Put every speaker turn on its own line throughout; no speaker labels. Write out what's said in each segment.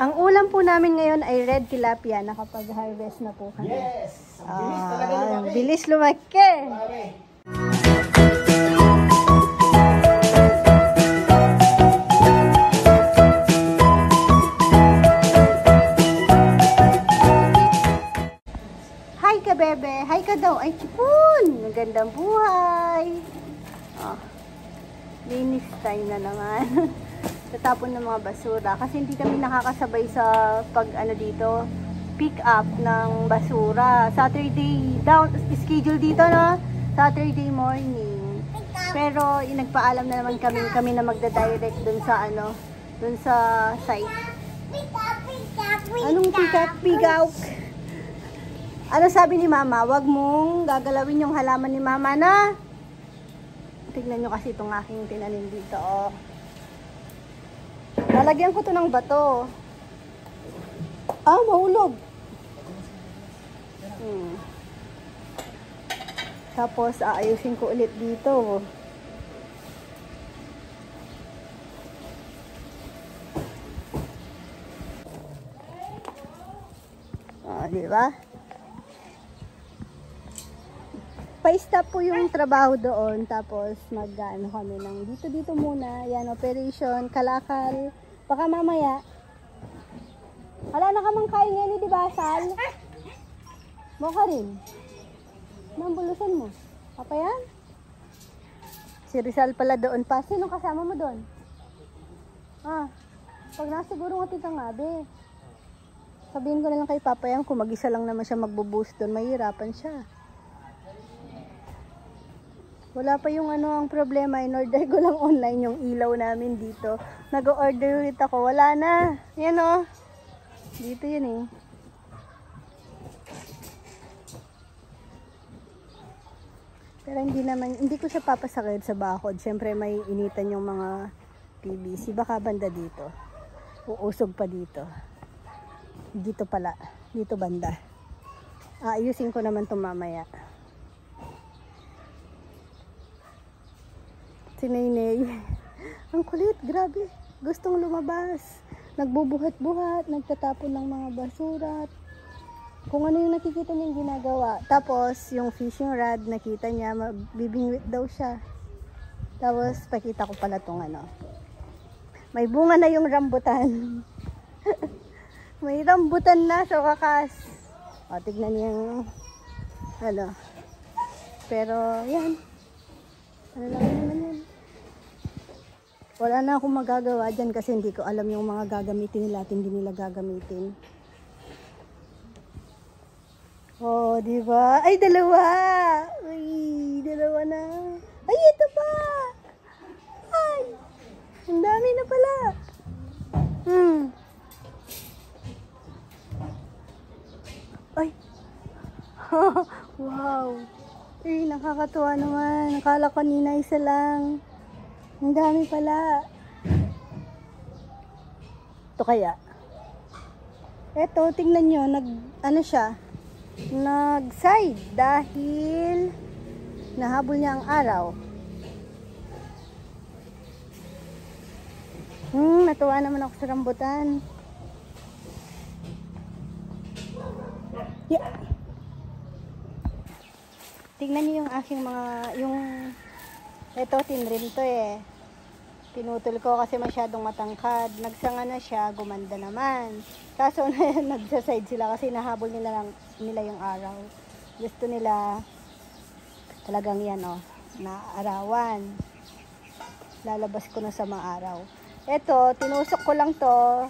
Ang ulam po namin ngayon ay red tilapia. Nakapag-harvest na po kami.
Yes! Ang bilis talaga lumaki.
Bilis lumaki. Hi ka, bebe. Hi ka daw. Ay, tipon. Magandang buhay. Oh. Linis time na naman. Tatapon ng mga basura kasi hindi kami nakakasabay sa dito pick up ng basura. Saturday down schedule dito, no? Saturday morning. Pero nagpaalam na naman kami na magda-direct dun sa dun sa site. Anong pick up? Ano sabi ni mama? Wag mong gagalawin yung halaman ni mama na. Tignan nyo kasi itong aking tinanim dito, oh. Lalagyan ko to ng bato. Mahulog. Tapos, aayusin ko ulit dito. Diba? Pa-stop po yung trabaho doon. Tapos, mag-ano kami ng dito muna. Yan, operation, kalakal. Baka mamaya. Wala na kamang kain yan, di ba, Sal? Mo ka rin. Nambulusan mo. Apa yan? Si Rizal pala doon pa. Sino kasama mo doon? Pag nasiguro nga tita nga, be. Sabihin ko na lang kay Papa yan, kung mag-isa lang naman siya magbo-boost doon, mahirapan siya. Wala pa yung ang problema, in-order ko lang online yung ilaw namin dito. Nag-order ulit ako, wala na. Yan o. Dito yun eh. Pero hindi ko siya papasakit sa bakod. Siyempre may initan yung mga PVC. Baka banda dito. Uusog pa dito. Dito pala. Dito banda. Ayusin ko naman ito mamaya. Si Naynay. Ang kulit, grabe. Gustong lumabas. Nagbubuhat-buhat, nagtatapon ng mga basura. Kung ano yung nakikita niyang ginagawa. Tapos, yung fishing rod, nakita niya, bibingwit daw siya. Tapos, pakita ko pala itong may bunga na yung rambutan. May rambutan na sa wakas. O, tignan niya yung Pero, yan. Ano lang naman yan. Wala na akong magagawa dyan kasi hindi ko alam yung mga gagamitin nila at hindi nila gagamitin. Oh, di ba? Ay, dalawa! Uy, dalawa na. Ay, ito pa! Ay! Ang dami na pala. Ay! Wow! Ay, nakakatuwa naman. Nakala ko kanina isa lang. Ang dami pala. Ito kaya. Eto, tingnan nyo. Nag-side dahil nahabol niya ang araw. Natuwa naman ako sa rambutan. Yeah. Tingnan niyo yung aking ito, tinrim to eh. Pinutol ko kasi masyadong matangkad. Nagsanga na siya, gumanda naman. Kaso nagsa-side sila kasi nahabol nila yung araw. Gusto nila talagang yan na arawan. Lalabas ko na sa mga araw. Ito, tinusok ko lang to.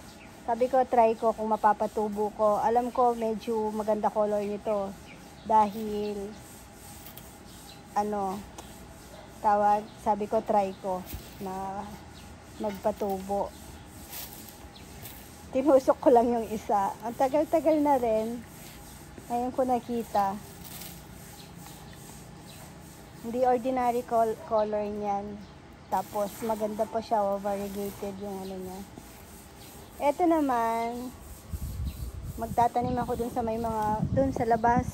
Sabi ko, try ko kung mapapatubo ko. Alam ko, medyo maganda color nito. Dahil, sabi ko, try ko na magpatubo. Tinusok ko lang yung isa. Ang tagal-tagal na rin. Ngayon ko nakita. Hindi ordinary color niyan. Tapos, maganda pa siya, variegated yung niya. Ito naman, magtatanim ako dun sa labas,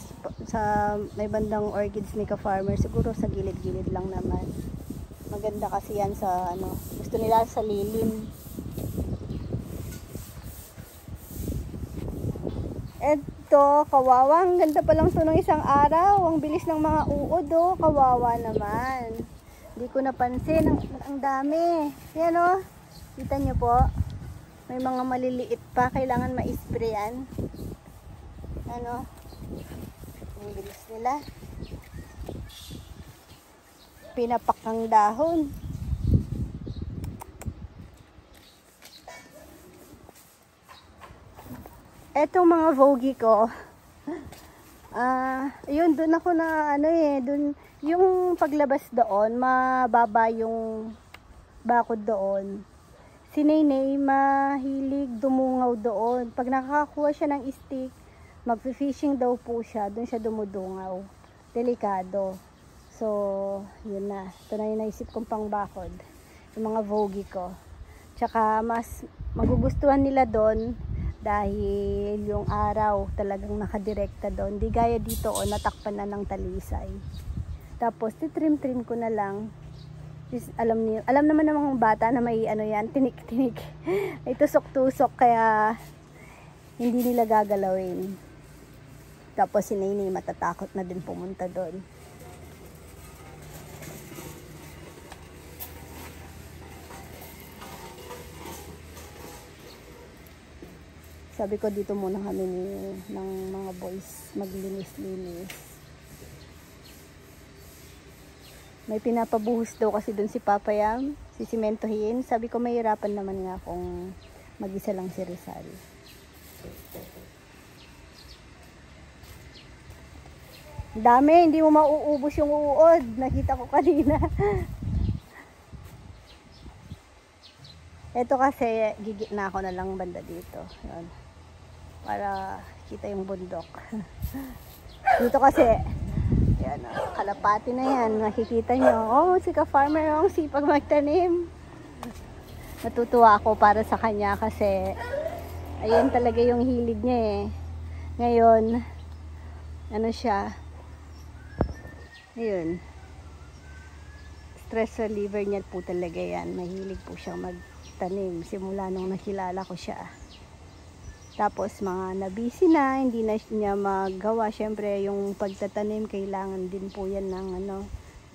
sa may bandang orchids ni ka-farmer. Siguro sa gilid-gilid lang naman. Maganda kasi yan sa gusto nila sa lilim. Eto, kawawa. Ang ganda pa lang to ng isang araw. Ang bilis ng mga uod, oh. Kawawa naman. Hindi ko napansin. Ang dami. Yan, oh. Kita nyo po. May mga maliliit pa. Kailangan ma-sprayan. Ano? Ang bilis nila. Pinapak ang dahon. Etong mga vogie ko, yun, dun ako na, dun, yung paglabas doon, mababa yung bakod doon. Si Nenay, mahilig dumungaw doon. Pag nakakakuha siya ng stick, magfi-fishing daw po siya, dun siya dumudungaw. Delikado. So, yun na. Ito na yung naisip kong pang bakod. Yung mga vogie ko. Tsaka, mas magugustuhan nila doon, dahil yung araw talagang nakadirekta doon. Di gaya dito natakpan na ng talisay. Tapos titrim-trim ko na lang. Alam naman ng mga bata na may yan, tinik-tinik. Ay tusok-tusok kaya hindi nila gagalawin. Tapos si Nenay matatakot na din pumunta doon. Sabi ko dito muna kami ng mga boys maglinis-linis. May pinapabuhos daw kasi dun si Papa Yam, sisimentohin. Sabi ko mahirapan naman nga kung mag-isa lang si Rizal. Dami, hindi mo mauubos yung uod. Nakita ko kanina. Ito kasi gigit na ako na lang banda dito. Yun. Para kita yung bundok. Dito kasi yan, kalapati na yan, nakikita nyo. Si ka-farmer ang sipag magtanim. Natutuwa ako para sa kanya kasi ayan talaga yung hilig niya eh. Ngayon siya, ayun, stress reliever niya po talaga yan. Mahilig po siyang magtanim simula nung nakilala ko siya. Tapos mga nabisi na, hindi na niya magawa. Syempre yung pagtatanim kailangan din po yan ng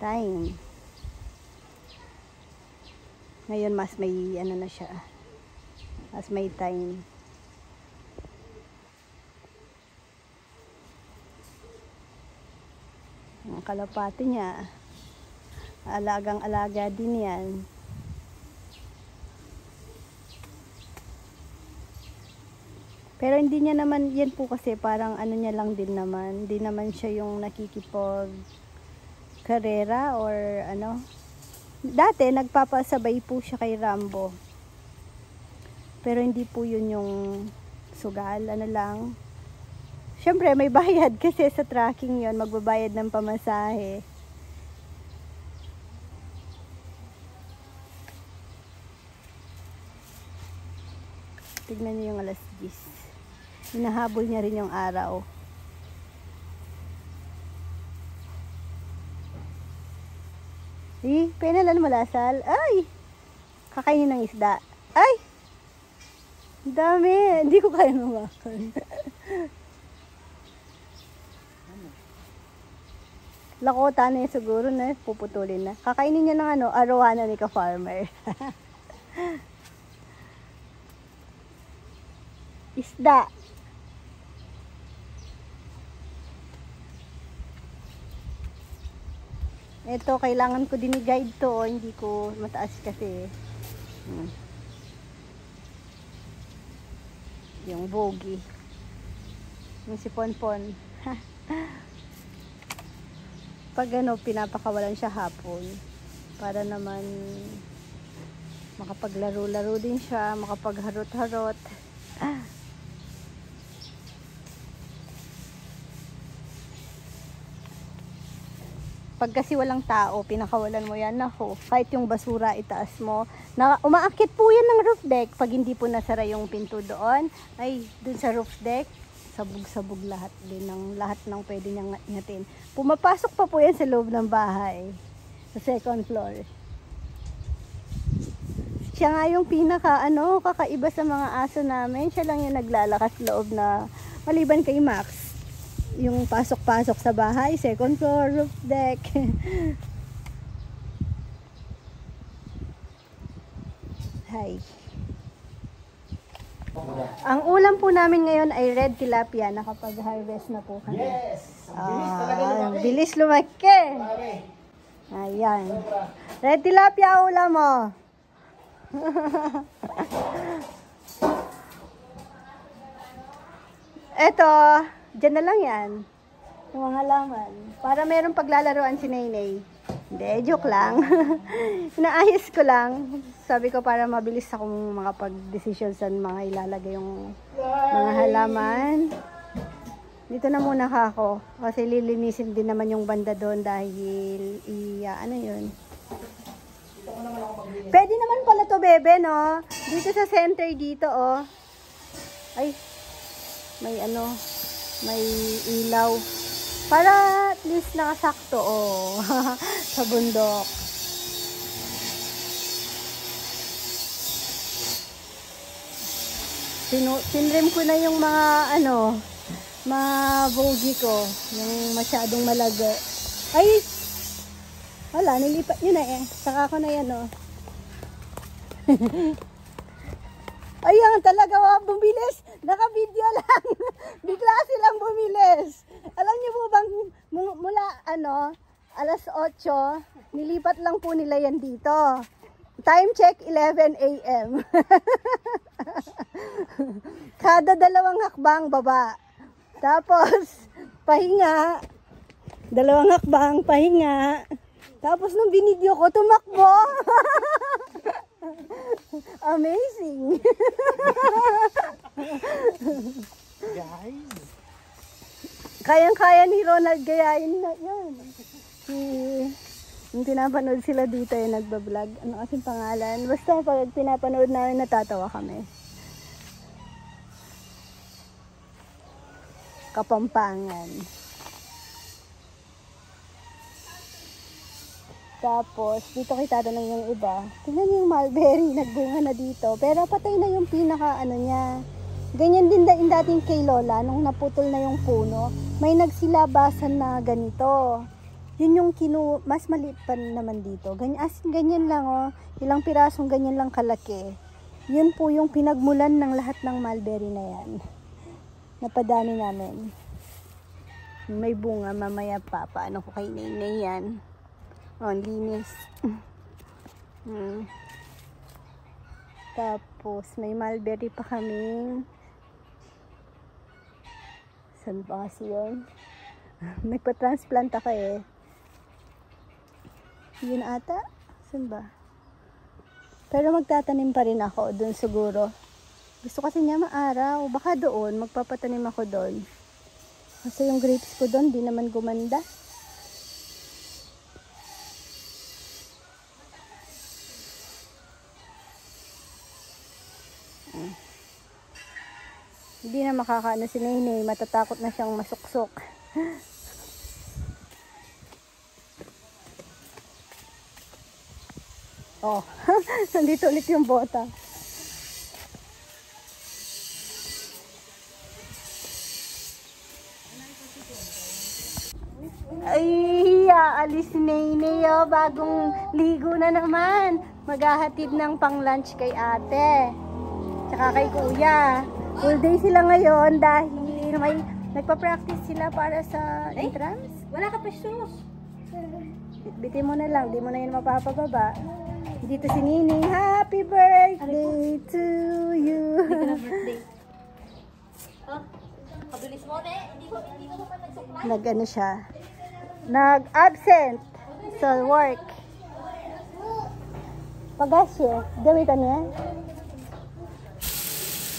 time. Ngayon mas may na siya. Mas may time. Ang kalapati niya, alagang-alaga din yan. Pero hindi niya naman, yan po kasi parang niya lang din naman. Hindi naman siya yung nakikipag karera or Dati nagpapasabay po siya kay Rambo. Pero hindi po yun yung sugal, lang. Siyempre may bayad kasi sa tracking yon, magbabayad ng pamasahe. Tignan niyo yung alas 10. Hinahabol niya rin yung araw. Penalan mo lasal. Ay! Kakainin ng isda. Ay! Dami! Hindi ko kaya mamakon. Lakota na siguro na puputulin na. Kakainin niya ng arawana ni ka-farmer. Isda. Ito, kailangan ko din i-guide to. Hindi ko mataas kasi. Yung vogie. Yung si Ponpon. Pag pinapakawalan siya hapon. Para naman makapaglaro-laro din siya. Makapagharot-harot. Pag kasi walang tao, pinakawalan mo yan, kahit yung basura itaas mo. Umaakit po yan ng roof deck. Pag hindi po nasara yung pinto doon, ay dun sa roof deck, sabog-sabog lahat din ng lahat ng pwede niyang ingatin. Pumapasok pa po yan sa loob ng bahay, sa second floor. Siya nga yung kakaiba sa mga aso namin. Siya lang yung naglalakas loob na Maliban kay Max, yung pasok-pasok sa bahay, second floor, roof deck. Hi. Ang ulam po namin ngayon ay red tilapia. Nakapag-harvest na po kami.
Yes! Ang bilis talaga lumaki.
Bilis lumaki.
Pare.
Ayan. Red tilapia ulam mo. Eto, dyan na lang yan. Yung mga halaman. Para merong paglalaroan si Naynay. Hindi, joke lang. Inaayos ko lang. Sabi ko para mabilis akong makapag-decision sa mga ilalagay yung mga halaman. Dito na muna ako. Kasi lilinisin din naman yung banda doon dahil ano yun. Pwede naman pala to, bebe, no? Dito sa center dito, oh. Ay, may ano, may ilaw. Para at least nakasakto, oh. Sa bundok. Tinrim ko na yung mga, ano, mga bogi ko. Yung masyadong malaga. Ay! Wala, nilipat nyo na eh. Saka ko na yan, oh. Ayan, talaga, bumilis. Naka-video lang. Bigla silang bumilis. Alam niyo po bang, mula, alas 8, nilipat lang po nila yan dito. Time check, 11 a.m. Kada 2 hakbang, baba. Tapos, pahinga. 2 hakbang, pahinga. Tapos nung binidyo ko, tumakbo. Amazing.
Guys.
Kayang-kaya ni Ronald gayain na yan. Yung pinapanood sila dito yung nagbablog. Ano kasing pangalan? Basta pag pinapanood namin, natatawa kami. Kapampangan. Tapos, dito kita na yung iba. Tingnan niyo yung mulberry, nagbunga na dito. Pero patay na yung pinaka, niya. Ganyan din dating kay Lola, nung naputol na yung puno. May nagsilabasan na ganito. Yun yung mas maliit pa naman dito. Ganyan lang, oh. Ilang pirasong ganyan lang kalaki. Yun po yung pinagmulan ng lahat ng mulberry na yan. Napadami namin. May bunga, mamaya pa. Paano ko kay Naynay yan? Oh, linis. Tapos, may mulberry pa kaming. Saan ba kasi yun? Nagpa-transplant ako eh. Yun ata? Saan ba? Pero magtatanim pa rin ako doon siguro. Gusto kasi niya maaraw. Baka doon, magpapatanim ako doon. Kasi yung grapes ko doon, di naman gumanda. Hindi na makakaano si Naynay, matatakot na siyang masuksok. Oh, nandito ulit yung bota. Ay, aalis si Naynay, oh, bagong ligo na naman. Maghahatid ng pang-lunch kay ate. Tsaka kay kuya. Full day sila ngayon dahil may nagpa-practice sila para sa entrance.
Wala ka pa shoes.
Bitin mo na lang, di mo na yun mapapababa. Dito si Nini, happy birthday to you.
Hindi ka na birthday. Huh? Kabilis mo, ne? Hindi ko pa nagsuklan.
Nag-ano siya, nag-absent sa work. Pagasyo, gamitan niya.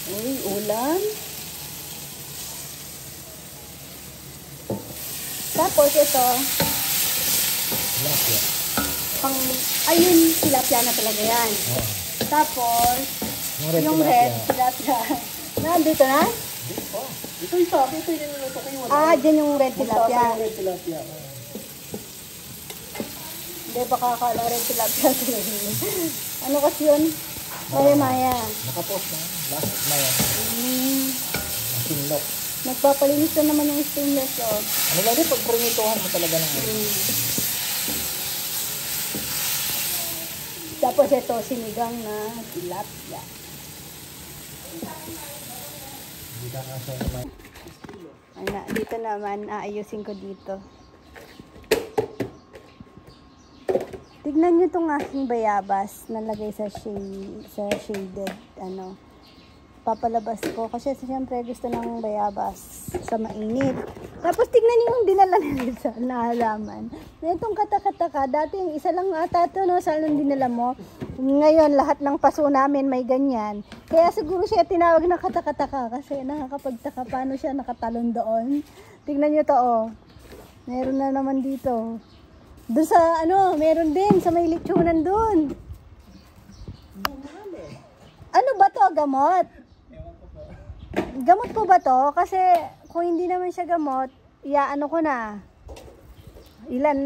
Uy, ulam. Tapos ito,
Tilapia.
ayun, tilapia na talaga yan.
Oh.
Tapos,
Yung red
yung red tilapia. Nandito na?
Dito. Ito ito yung niluto ko yung
Ah, dyan yung red tilapia.
Yung red tilapia.
Hindi, baka akala red tilapia talaga. Ano kasi yun? Maya-maya.
Nakapost na. Last na yan. Masinlok.
Nagpapalinis na naman yung stainless, oh.
Ano lang din, pag prinituhan mo talaga ng ano.
Tapos ito, sinigang na tilapia.
Hindi ka kasi naman.
Dito naman, aayusin ko dito. Tignan nyo itong aking bayabas nalagay sa shaded, papalabas ko. Kasi siyempre gusto ng bayabas sa mainit. Tapos tignan nyo yung dinala nila sa halaman. Itong katakataka, dati yung isa lang ata ito, no, saan dinala mo. Ngayon, lahat ng paso namin may ganyan. Kaya siguro siya tinawag na katakataka kasi nakakapagtaka paano siya nakatalon doon. Tignan nyo to, oh. Meron na naman dito. Doon sa, meron din sa may lechonan doon. Ano ba to? Gamot? Gamot po ba to? Kasi kung hindi naman siya gamot, ko na.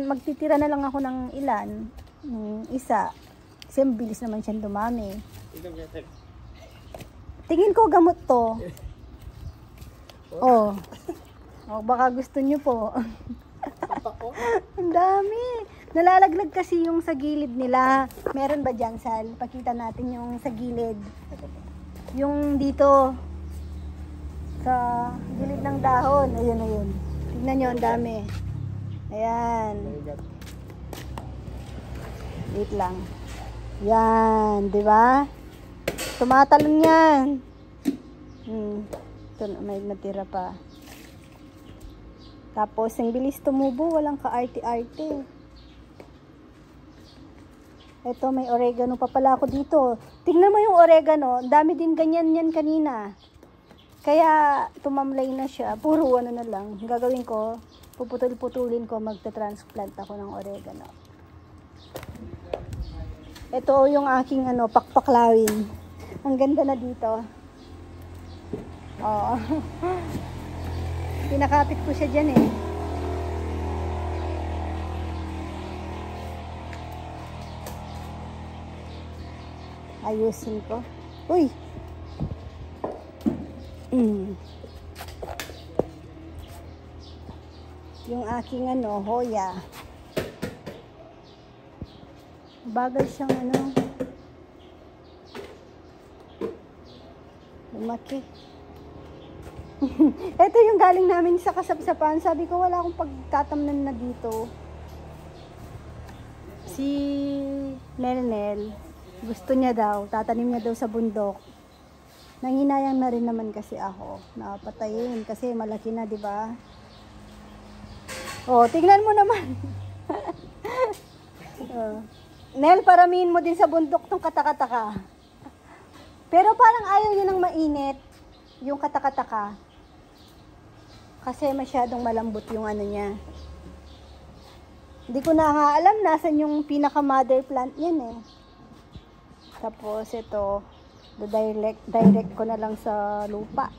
Magtitira na lang ako ng ilan. Isa. Kasi bilis naman siyang dumami. Tingin ko gamot to. Oh. Baka gusto nyo po. Ang dami. Nalalaglag kasi yung sa gilid nila. Meron ba dyan, Sal? Pakita natin yung sa gilid. Yung dito. Sa gilid ng dahon. Ayun. Tignan nyo, ang dami. Ayan. Wait lang. Yan, di ba? Tumatalon yan. Ito, may natira pa. Tapos, ang bilis tumubo, walang ka-arte-arte. Ito, may oregano pa pala ako dito. Tingnan mo yung oregano, dami din ganyan yan kanina. Kaya, tumamlay na siya. Puro na lang. Gagawin ko, puputulin ko, magta-transplant ako ng oregano. Ito yung aking pakpaklawin. Ang ganda na dito. Oo. Pinakapit ko siya dyan eh. Ayusin ko. Uy! Yung aking hoya. Bagal siyang lumaki. Ito yung galing namin sa kasapsapan. Sabi ko wala akong pagtatamnan na dito. Si Nel, gusto niya daw, tatanim niya daw sa bundok. Nanginayang na rin naman kasi ako. Napatayin kasi malaki na, di ba? Oh, tignan mo naman. Nel, paramihin mo din sa bundok tong katakataka. Pero parang ayaw niya ng mainit yung katakataka. Kasi masyadong malambot yung niya. Hindi ko na alam nasan yung pinaka mother plant niyan eh. Tapos ito, direct ko na lang sa lupa.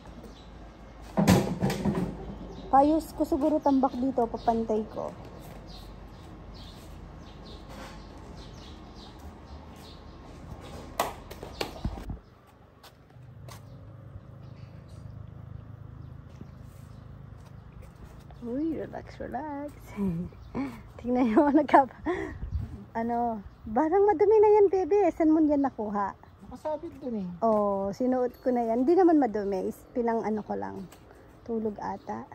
Payos ko siguro tambak dito, papantay ko. Uy, relax. Tingnan nyo, barang madumi na yan, bebe. Saan mo yan nakuha?
Nakasabit dun eh.
Oh, sinuot ko na yan. Hindi naman madumi. Pinang ko lang. Tulog ata.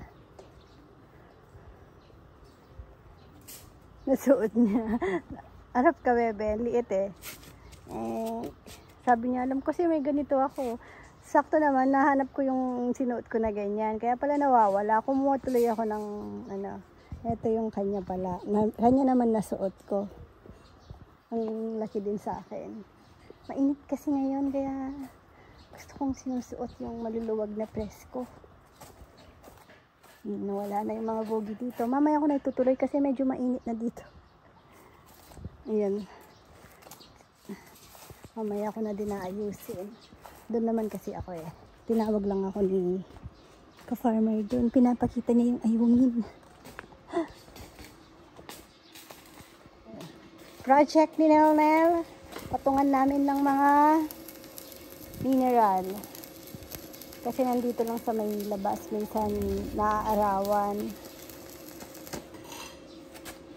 Nasuot niya. Arap ka, bebe. Liit eh. Sabi niya, alam ko kasi may ganito ako. Sakto naman, nahanap ko yung sinuot ko na ganyan. Kaya pala nawawala. Kumuha tuloy ako ng, ito yung kanya pala. Kanya naman nasuot ko. Ang laki din sa akin. Mainit kasi ngayon, kaya gusto kong sinusuot yung maluluwag na presko. Nawala na yung mga bogi dito. Mamaya ko na itutuloy kasi medyo mainit na dito. Ayan. Mamaya ko na din naayusin. Doon naman kasi ako eh. Tinawag lang ako ni ka-farmer doon. Pinapakita niya yung ayungin. Project ni Nel. Patungan namin ng mga mineral. Kasi nandito lang sa may labas, minsan naaarawan.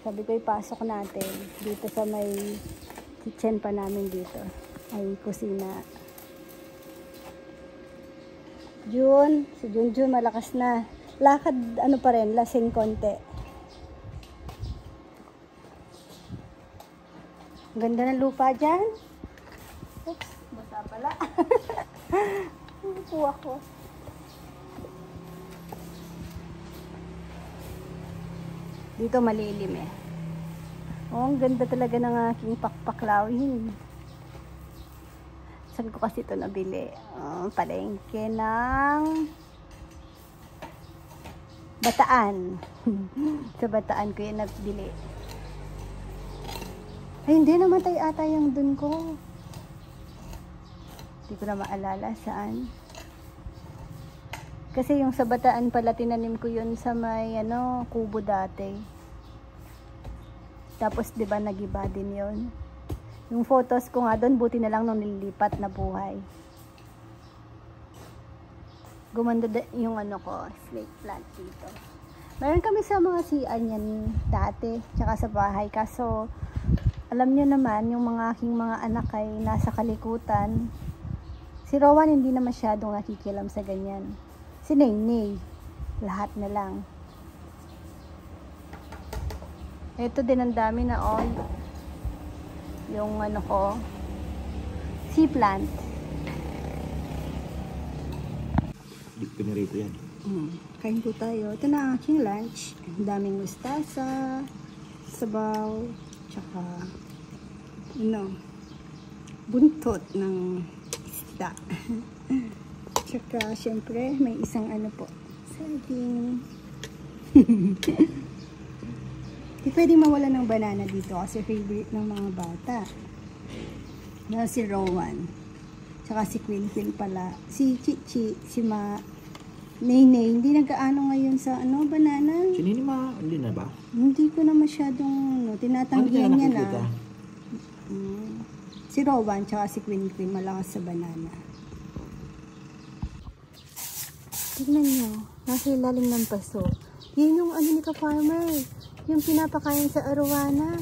Sabi ko ipasok natin dito sa may kitchen pa namin dito. Ay kusina. June, si Junjun malakas na. Lakad ano pa rin, lasing konti. Ganda ng lupa dyan. Oops, basa pala. Upo ako. Dito malilim eh. Oh, ang ganda talaga ng aking pakpaklawin. Saan ko kasi ito nabili? Palengke ng Bataan. Sa Bataan ko yan nabili. Ay, hindi, namatay ata yung dun ko. Hindi ko na maalala saan. Kasi yung sa Bataan pala, tinanim ko yun sa may, kubo dati. Tapos, di ba, nagiba din yun. Yung photos ko nga doon, buti na lang nung nililipat na buhay. Gumanda yung snake plant dito. Meron kami sa mga CR niyan dati, tsaka sa bahay. Kaso, alam niyo naman, yung mga aking mga anak ay nasa kalikutan. Si Rowan hindi na masyadong nakikialam sa ganyan. Si Naynay, lahat na lang. Ito din ang dami na yung sea plant.
Hindi ko pinarito yan.
Kain po tayo. Ito na ang aking lunch. Ang daming mustasa, sabaw, tsaka buntot ng isda. Tsaka syempre may isang saging. Di pwedeng mawala ng banana dito kasi favorite ng mga bata. Si Rowan. Tsaka si Quintin pala. Si Chichi, si Naynay. Hindi nag-aano ngayon sa banana.
Si Nini hindi na ba?
Hindi ko na masyadong tinatanggihan niya na. Si Rowan tsaka si Quintin malakas sa banana. Tignan nyo. Nasa ilalim ng paso. Yun yung ni ka-farmer. Yung pinapakain sa arowana.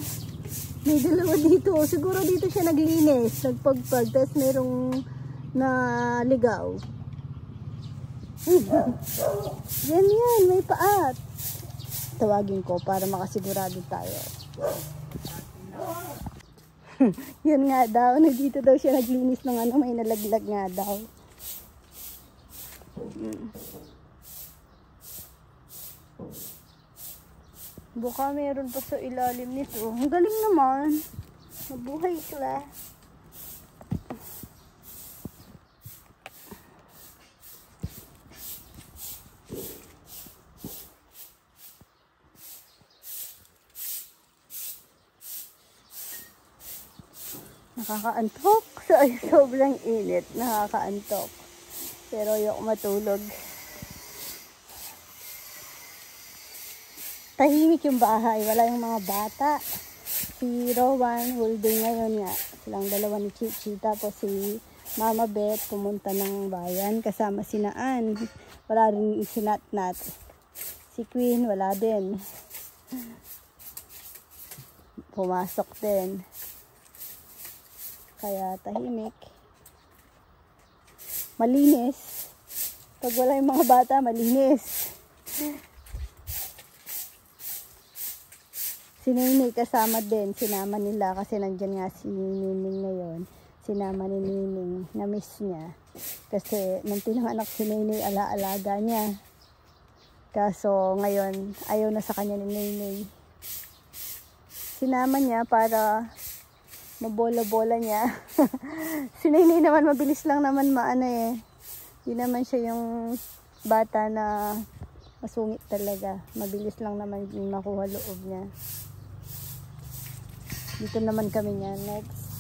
May dalawa dito. Siguro dito siya naglinis, nagpagpag, tapos merong naligaw. Yan, may paat. Tawagin ko para makasigurado tayo. Yun nga daw, dito daw siya naglinis ng may nalaglag nga daw. Baka meron pa sa ilalim nito. Ang galing naman. Mabuhay sila. Nakakaantok. Sobrang init. Nakakaantok. Pero ayoko matulog. Tahimik yung bahay, wala yung mga bata. Si Rowan, holding ngayon nga. Silang dalawa ni Chichi. Tapos si Mama Beth pumunta ng bayan kasama si Naan. Wala rin si Natnat. Si Queen, wala din. Pumasok din. Kaya tahimik. Malinis. Pag wala yung mga bata, malinis. Si Nining kasama din, sinama nila kasi nandyan nga si Nining ngayon. Sinama ni Nining, na-miss niya. Kasi nung pinanganak si Nining, ala-alaga niya. Kaso ngayon, ayaw na sa kanya ni Nining. Sinama niya para mabola-bola niya. Si Nining naman, mabilis lang naman Hindi naman siya yung bata na masungit talaga. Mabilis lang naman yung makuha loob niya. Dito naman kami niya next.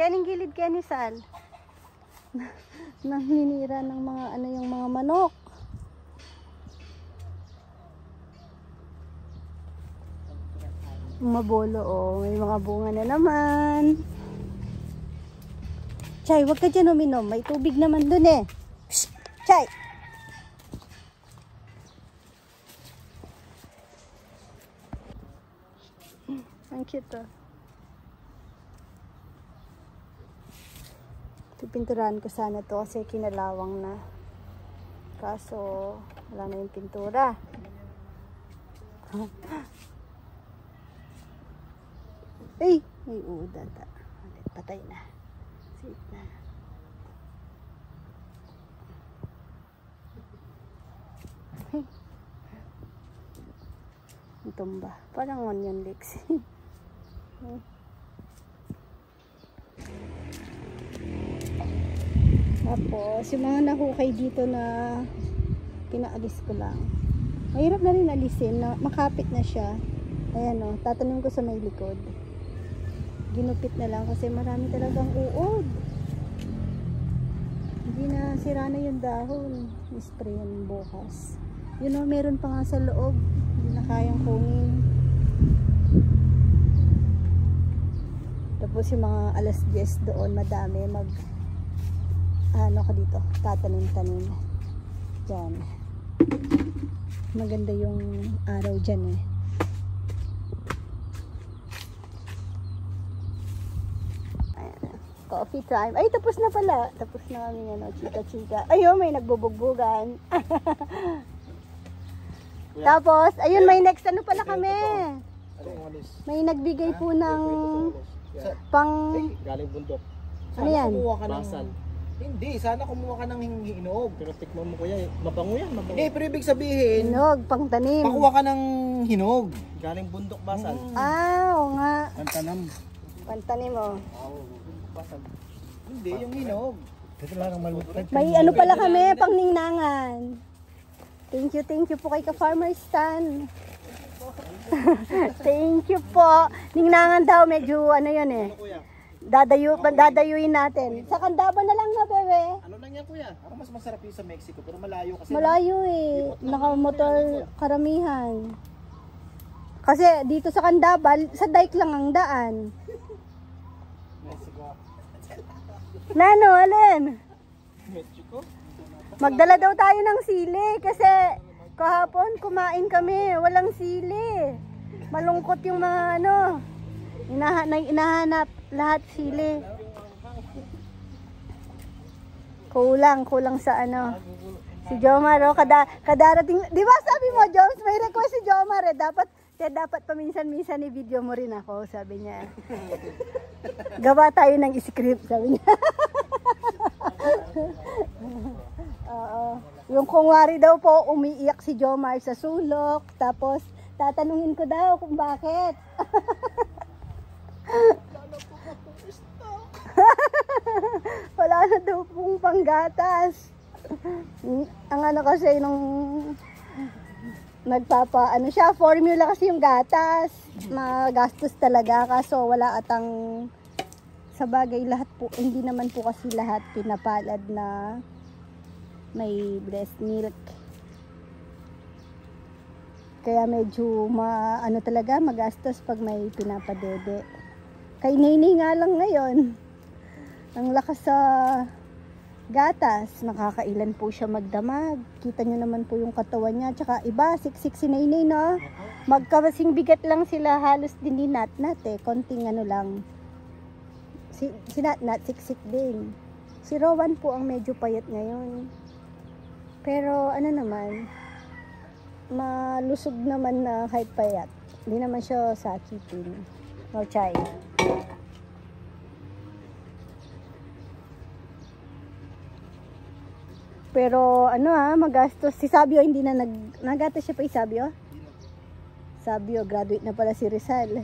Kening gilid, Kenny Sal. Naninira ng mga ano yung mga manok. Mabolo, oh. May mga bunga na naman. Chay, wag ka dyan uminom. May tubig naman dun eh. Shh! Chay! Ang cute, oh. Pipinturahan ko sana to kasi kinalawang na. Kaso, wala na yung pintura. Ay! May uda ta. Patay na. Sweet na. Ang tumba. Parang onion leeks. Tapos, yung mga nahukay dito na pinaalis ko lang. Mahirap na rin alisin. Na, makapit na siya. Ayan o, tatanong ko sa may likod. Ginupit na lang kasi marami talagang uod. Hindi na sira na yung dahon. Spray yan bukas. Yun o, meron pa nga sa loob. Hindi na kayang kunin. Tapos yung mga alas 10 doon, madami ano ka dito, tatanim-tanim dyan. Maganda yung araw dyan eh. Ayan, coffee time. Ay, tapos na pala. Tapos na kami ano, chika-chika. Ayun, may nagbubugbugan. Tapos, ayun, may next ano pala kami. May nagbigay po ng pang...
Galing bundok.
Ano yan?
Kumuha ka ng... Hindi, sana kumuha ka ng hinog. Pero tikman mo kuya, mabango yan, mabango. Hindi, pero ibig sabihin,
Hinog, pang tanim.
pakuha ka ng hinog. Galing bundok basal.
Ah, oo nga.
Pantanam.
Pantanim oh.
Basal. Hindi, yung hinog. Ito lang ang malutag.
May ano pala kami, pang ningnangan. Thank you po kay ka-Farmer Stan. Thank you po. Ningnangan daw, medyo ano yun eh.
Kuya,
Dadayuin natin. Sa Candaba na lang na, bebe.
ano lang yan kuya? Parang mas masarap yung sa Mexico, pero malayo kasi.
Malayo eh. Nakamotor karamihan. Kasi dito sa Candaba, sa dike lang ang daan.
Mexico.
Nano, alin?
Mexico?
Magdala daw tayo ng sili kasi kahapon kumain kami, walang sili. Malungkot yung mga ano. Inahanap lahat sili. Kulang sa ano. Si Jomar, oh, kadarating. Di ba sabi mo, Joms, may request si Jomar eh. Dapat paminsan-minsan i-video mo rin ako, sabi niya. Gawa tayo ng script, sabi niya. Oo. Yung kungwari daw po, umiiyak si Jomar sa sulok. Tapos, tatanungin ko daw kung bakit. Wala na daw pong panggatas. Ang ano kasi nung ano siya, formula kasi yung gatas. Magastos talaga kaso wala atang sa bagay lahat po, hindi naman po kasi lahat pinapalad na may breast milk. Kaya medyo ano talaga magastos pag may pinapadede. Kay Nini nga lang ngayon, ang lakas sa gatas, nakakailan po siya magdamag. Kita nyo naman po yung katawan niya. Tsaka iba, siksik si Nini, no? Magkasing bigat lang sila, halos din ni Natnat eh. Konting ano lang. Si Natnat, siksik din. Si Rowan po ang medyo payat ngayon. Pero ano naman, malusog naman na kahit payat. Hindi naman siya sakitin. No, Chay. Pero ano magastos. Si Sabio hindi na nagatas siya pa Sabio? Sabio, graduate na pala si Rizal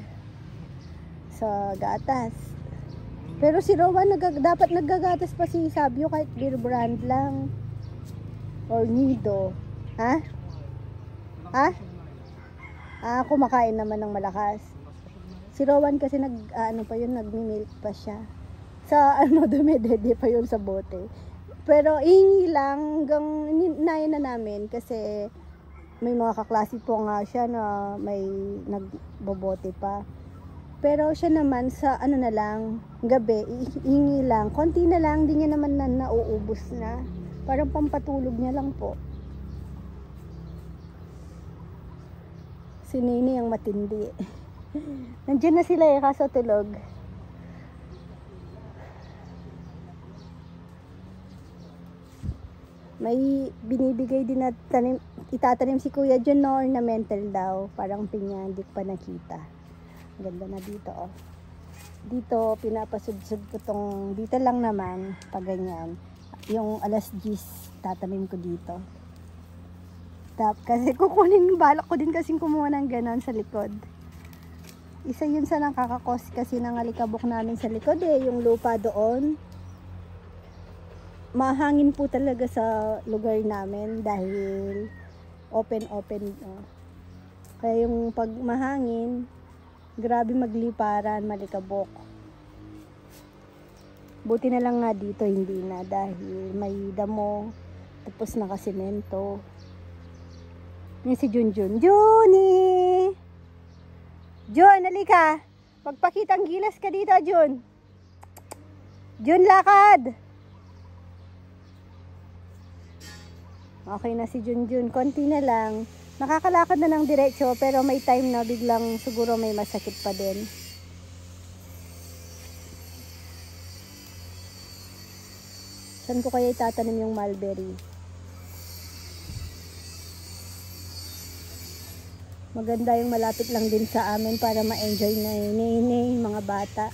sa gatas. Pero si Rowan dapat naggagatas pa si Sabio kahit beer brand lang. Or Nido. Ha? Ha? Kumakain naman ng malakas. Si Rowan kasi ano pa yun, nagmi-milk pa siya. sa dumedede pa yun sa bote. Pero ihingi lang hanggang inayin na namin kasi may mga kaklase po nga siya na may nagbobote pa. Pero siya naman sa na lang, gabi, ihingi lang. Konti na lang, di niya naman nauubos na. Parang pampatulog niya lang po. Si Nini ang matindi. Nandiyan na sila kaso tulog. May binibigay din na itatanim si Kuya John na ornamental daw. Parang pinya, hindi pa nakita. Ganda na dito, oh. Dito, pinapasudsud ko tong, dito lang naman, pag ganyan. Yung alas 10, tatanim ko dito. Kasi kukunin, balak ko din kasing kumuha ng ganon sa likod. Isa yun sa nakakakos kasi ng alikabok namin sa likod yung lupa doon. Mahangin po talaga sa lugar namin dahil open. Kaya yung pag mahangin, grabe magliparan, malikabok. Buti na lang nga dito hindi na dahil may damo, tapos nakasemento. Yan si Junjun. Junie! Jun, halika! Pagpakitang gilas ka dito, Jun. Jun, lakad! Okay na si Junjun. Konti na lang. Nakakalakad na ng diretso pero may time na biglang siguro may masakit pa din. Saan ko kaya itatanim yung mulberry? Maganda yung malapit lang din sa amin para ma-enjoy na yung mga bata.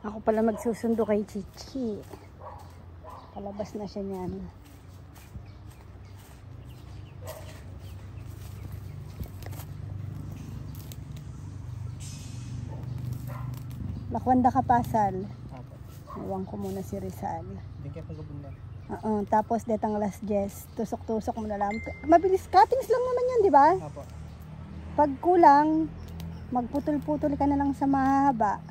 Ako pala magsusundo kay Chichi. Palabas na siya niyan. Lakwanda ka pasal. Iwan ko muna si Rizal.
Hindi kaya pagkabundan.
Tapos detang last Jess. Tusok-tusok mo na lang. Mabilis, cuttings lang naman yan, di ba?
Apo.
Pag kulang, magputol-putol ka na lang sa mahaba.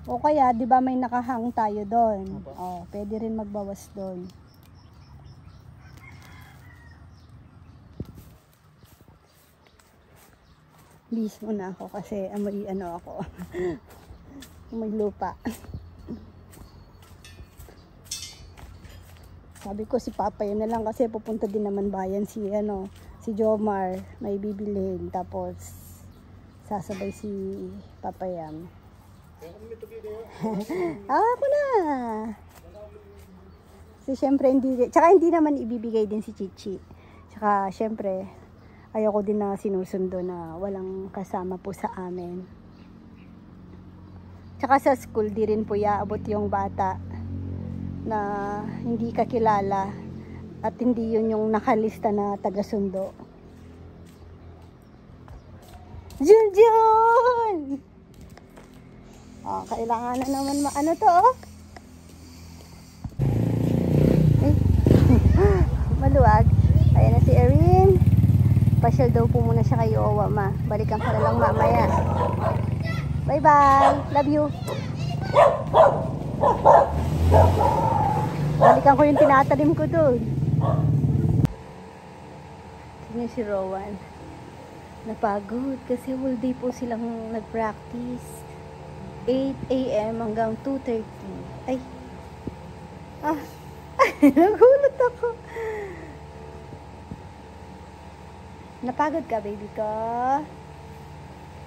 O kaya, di ba may nakahang tayo doon? Oh, pwede rin magbawas doon. Bis muna ako kasi amoy ako. Amoy lupa. Sabi ko si Papa yun na lang kasi pupunta din naman bayan si Jomar, may bibilhin tapos sasabay si Papa Yam. Ako na. So syempre hindi naman ibibigay din si Chichi. Tsaka syempre ayoko din na sinusundo na walang kasama po sa amin. Tsaka sa school di rin po iaabot yung bata na hindi kakilala at hindi yun yung nakalista na taga-sundo. Junjun! Oh, kailangan na naman to, oh. Ay. Maluwag. Ayan na si Erin. Pasyal daw po muna siya kay Owa, ma. Balikan ka na lang mamaya. Bye-bye. Love you. Balikan ko yung tinatanim ko doon. Tingnan si Rowan. Napagod kasi whole day po silang nag-practice. 8 AM hanggang 2:30. Ay. Nagulat ako. Napagod ka, baby ko?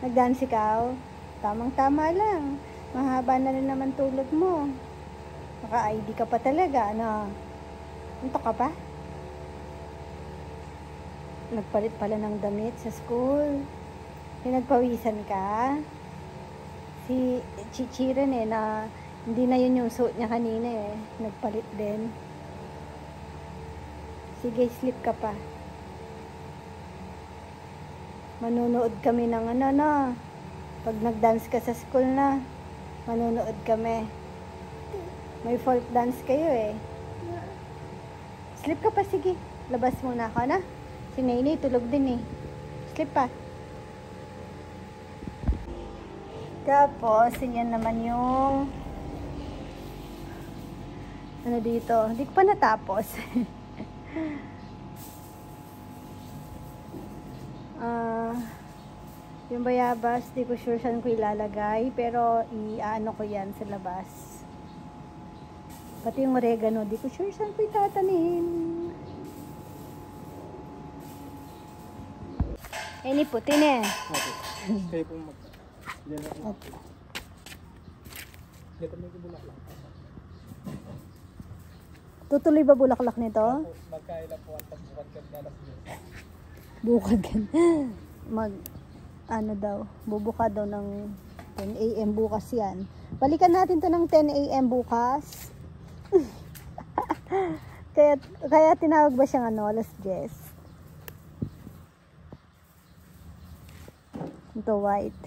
Nag-dance ikaw? Tamang-tama lang. Mahaba na rin naman tulog mo. Naka-ID ka pa talaga, ano? Antok ka pa? Nagpalit pala ng damit sa school. Pinagpawisan ka? Si Chichi rin na hindi na yun yung suot niya kanina nagpalit din. Sige, sleep ka pa. Manunood kami ng pag nag-dance ka sa school na, manunood kami. May folk dance kayo Sleep ka pa, sige. Labas muna ako na. Si Nene tulog din Sleep pa. Tapos, yan naman yung ano dito. Hindi ko pa natapos. Yung bayabas, di ko sure saan ko ilalagay. Pero, i-ano ko yan sa labas. Pati yung oregano, di ko sure saan ko itatanim. Ini puti na.
Okay. Kayo pong mag... Diyan na po.
Okay.
Dito may bulaklak.
Tutuloy ba bulaklak nito?
Magkaila po ang pagbukat ka dalas niyo.
Bukad ka. Ano daw, bubuka daw ng 10 AM bukas yan. Balikan natin to ng 10 AM bukas. kaya tinawag ba siyang ano, alas 10? Ito white.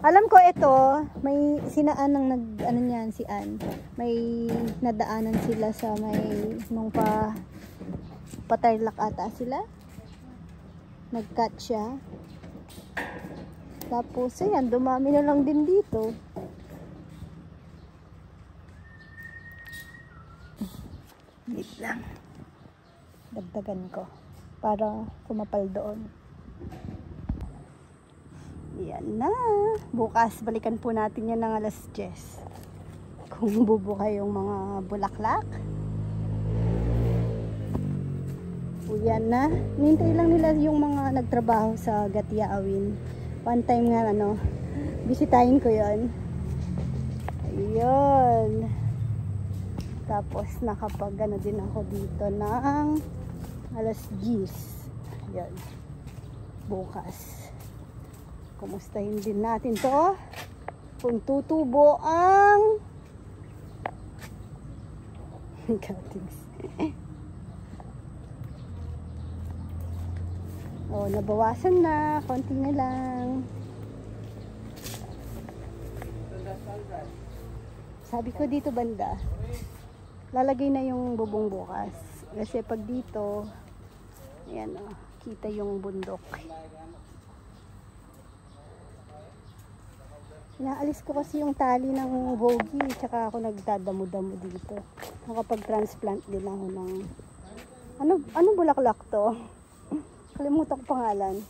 Alam ko ito, may sinaan ng ano niyan si Ann. May nadaanan sila sa may nung patarlak ata sila. Nag-cut siya. Tapos ayan, dumami na lang din dito. Wait lang. Dagdagan ko para kumapal doon. Yan na. Bukas, balikan po natin yan ng alas 10. Kung bubuka yung mga bulaklak. O yan na. Nintay lang nila yung mga nagtrabaho sa Gatiaawin. One time nga, bisitahin ko yon. Ayun. Tapos, nakapag din ako dito ng alas 10. Yan. Bukas. Kumustahin din natin to kung tutubo ang cuttings. Oh, nabawasan na, konti na lang. Sabi ko dito banda, lalagay na yung bubong bukas kasi pag dito ayan, kita yung bundok. Inaalis ko kasi yung tali ng Vogie, tsaka ako nagdadamo-damo dito. Nakapag-transplant din ako ng ano bulaklak to? Kalimutan ko pangalan.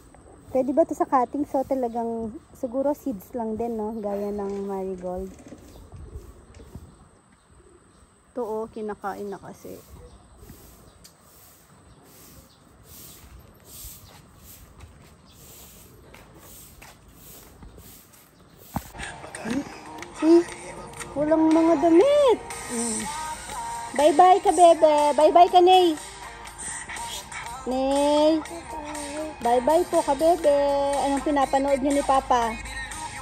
Pwede ba to sa cutting? So talagang siguro seeds lang din, no? Gaya ng marigold. To kinakain na kasi. Walang mga damit. Bye-bye ka, bebe. Bye-bye ka, Nay. Nay. Bye-bye po ka, bebe. Anong pinapanood niyo ni Papa?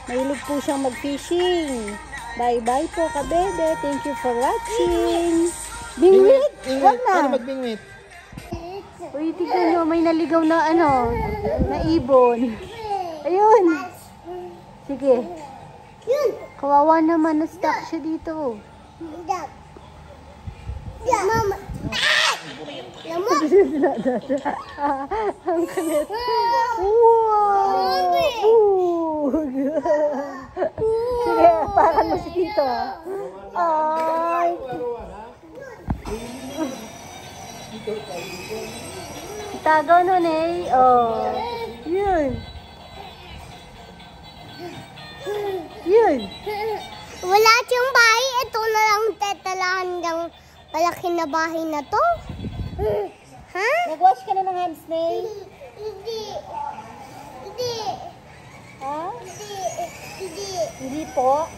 Mahilig po siyang mag-fishing. Bye-bye po ka, bebe. Thank you for watching. Bingwit? Wag na.
Ano magbingwit?
Uy, tignan nyo. May naligaw na na ibon. Ayun. Sige. Kawawa naman, na-stuck siya dito.
Mama.
Ang kulit. Wow! Sige, pakan mo si Tito. Ay! Tagaw nun eh. Oh. Yun. Yun.
Wala siyang bahay. Ito na lang tetalahan ng malaki na bahay na to. Ha?
Nag-wash ka na ng hands, Nay?
Hindi. Hindi.
Ha?
Hindi. Hindi.
Hindi po.